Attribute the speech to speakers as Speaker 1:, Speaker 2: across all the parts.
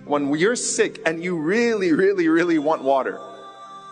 Speaker 1: When you're sick and you really, really, really want water,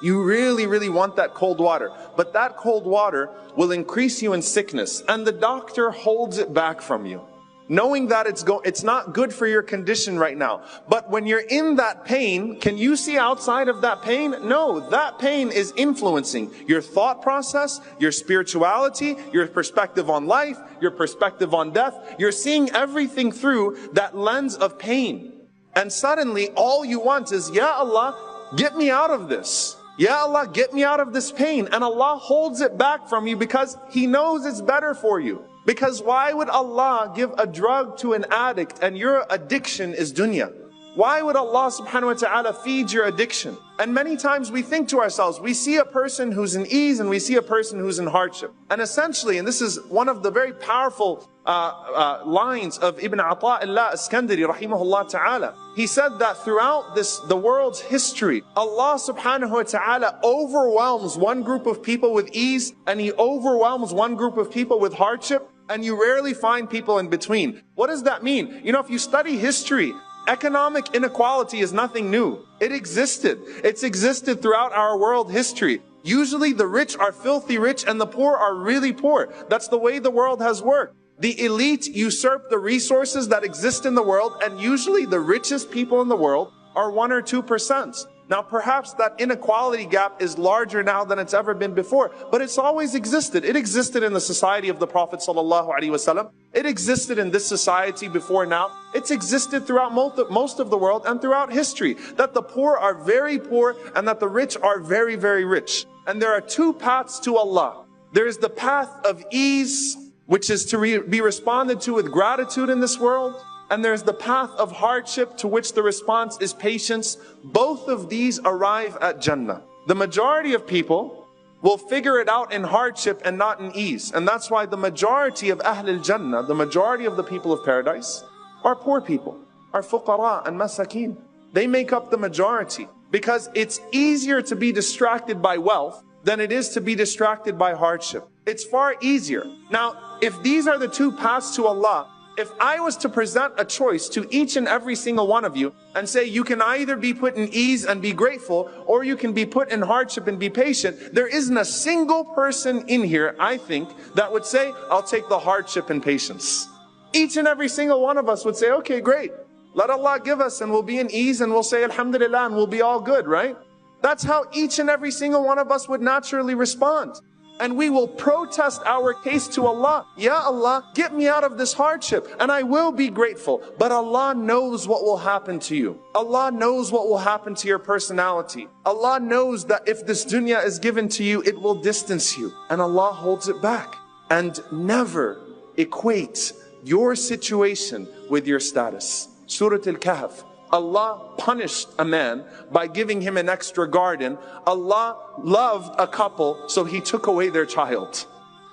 Speaker 1: you really, really want that cold water, but that cold water will increase you in sickness, and the doctor holds it back from you, knowing that it's not good for your condition right now. But when you're in that pain, can you see outside of that pain? No, that pain is influencing your thought process, your spirituality, your perspective on life, your perspective on death. You're seeing everything through that lens of pain. And suddenly all you want is, Ya Allah, get me out of this. Ya Allah, get me out of this pain. And Allah holds it back from you because He knows it's better for you. Because why would Allah give a drug to an addict and your addiction is dunya? Why would Allah subhanahu wa ta'ala feed your addiction? And many times we think to ourselves, we see a person who's in ease and we see a person who's in hardship. And essentially, and this is one of the very powerful lines of Ibn Ata'illah Iskandari rahimahullah ta'ala. He said that throughout the world's history, Allah subhanahu wa ta'ala overwhelms one group of people with ease and He overwhelms one group of people with hardship, and you rarely find people in between. What does that mean? You know, if you study history, economic inequality is nothing new. It existed. It's existed throughout our world history. Usually the rich are filthy rich and the poor are really poor. That's the way the world has worked. The elite usurp the resources that exist in the world, and usually the richest people in the world are 1 or 2%. Now perhaps that inequality gap is larger now than it's ever been before, but it's always existed. It existed in the society of the Prophet ﷺ. It existed in this society before now. It's existed throughout most of the world and throughout history, that the poor are very poor and that the rich are very, very rich. And there are two paths to Allah. There is the path of ease, which is to be responded to with gratitude in this world. And there's the path of hardship, to which the response is patience. Both of these arrive at Jannah. The majority of people will figure it out in hardship and not in ease. And that's why the majority of Ahl al-Jannah, the majority of the people of paradise, are poor people, are fuqara and masakin. They make up the majority, because it's easier to be distracted by wealth than it is to be distracted by hardship. It's far easier. Now, if these are the two paths to Allah, if I was to present a choice to each and every single one of you and say you can either be put in ease and be grateful, or you can be put in hardship and be patient, there isn't a single person in here, I think, that would say, I'll take the hardship and patience. Each and every single one of us would say, okay, great. Let Allah give us and we'll be in ease and we'll say Alhamdulillah and we'll be all good, right? That's how each and every single one of us would naturally respond. And we will protest our case to Allah. Ya Allah, get me out of this hardship, and I will be grateful. But Allah knows what will happen to you. Allah knows what will happen to your personality. Allah knows that if this dunya is given to you, it will distance you. And Allah holds it back. And never equate your situation with your status. Surah Al-Kahf. Allah punished a man by giving him an extra garden. Allah loved a couple, so He took away their child.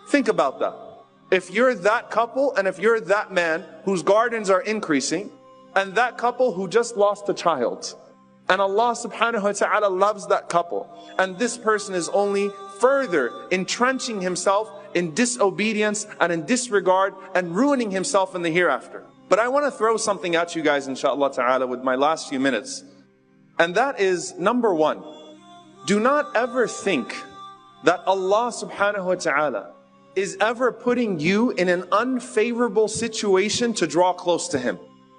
Speaker 1: Think about that. If you're that couple, and if you're that man whose gardens are increasing, and that couple who just lost a child, and Allah subhanahu wa ta'ala loves that couple, and this person is only further entrenching himself in disobedience and in disregard and ruining himself in the hereafter. But I want to throw something at you guys, inshaAllah ta'ala, with my last few minutes. And that is, number one, do not ever think that Allah subhanahu wa ta'ala is ever putting you in an unfavorable situation to draw close to Him.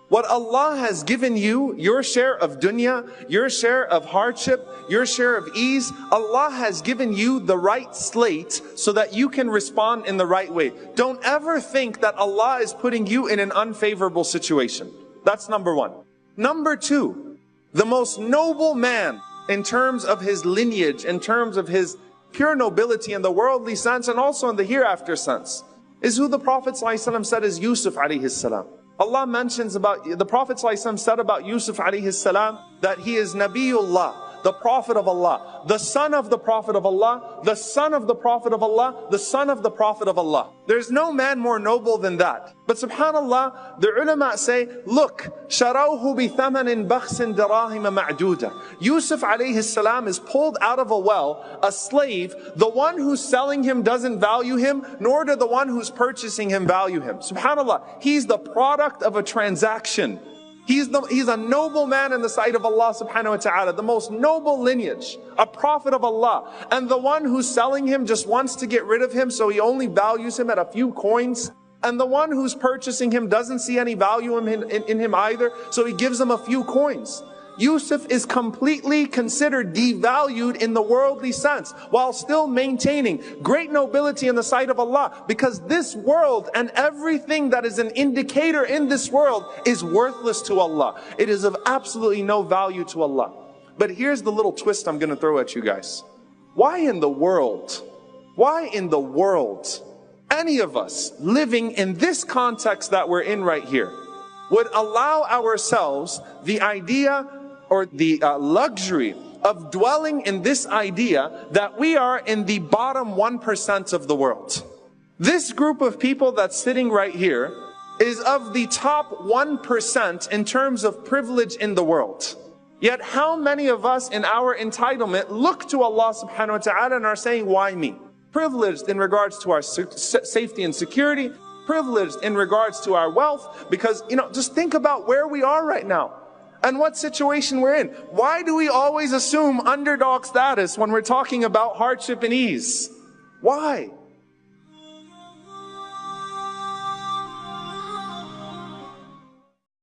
Speaker 1: What Allah has given you, your share of dunya, your share of hardship, your share of ease, Allah has given you the right slate so that you can respond in the right way. Don't ever think that Allah is putting you in an unfavorable situation. That's number one. Number two, the most noble man in terms of his lineage, in terms of his pure nobility in the worldly sense and also in the hereafter sense, is who the Prophet ﷺ said is Yusuf alayhi salam. Allah mentions about, the Prophet ﷺ said about Yusuf alayhi salam that he is Nabiullah, the Prophet of Allah, the son of the Prophet of Allah, the son of the Prophet of Allah, the son of the Prophet of Allah. There's no man more noble than that. But subhanallah, the ulama say, look, شَرَوْهُ بِثَمَنٍ بَخْسٍ دَرَاهِمَ مَعْدُودَ. Yusuf alayhi salam is pulled out of a well, a slave. The one who's selling him doesn't value him, nor do the one who's purchasing him value him. Subhanallah, he's the product of a transaction. He's a noble man in the sight of Allah subhanahu wa ta'ala, the most noble lineage, a prophet of Allah. And the one who's selling him just wants to get rid of him, so he only values him at a few coins. And the one who's purchasing him doesn't see any value in him either, so he gives him a few coins. Yusuf is completely considered devalued in the worldly sense, while still maintaining great nobility in the sight of Allah, because this world and everything that is an indicator in this world is worthless to Allah. It is of absolutely no value to Allah. But here's the little twist I'm going to throw at you guys. Why in the world any of us living in this context that we're in right here would allow ourselves the idea or the luxury of dwelling in this idea that we are in the bottom 1% of the world? This group of people that's sitting right here is of the top 1% in terms of privilege in the world. Yet how many of us in our entitlement look to Allah subhanahu wa ta'ala and are saying, why me? Privileged in regards to our safety and security, privileged in regards to our wealth, because, just think about where we are right now and what situation we're in. Why do we always assume underdog status when we're talking about hardship and ease? Why?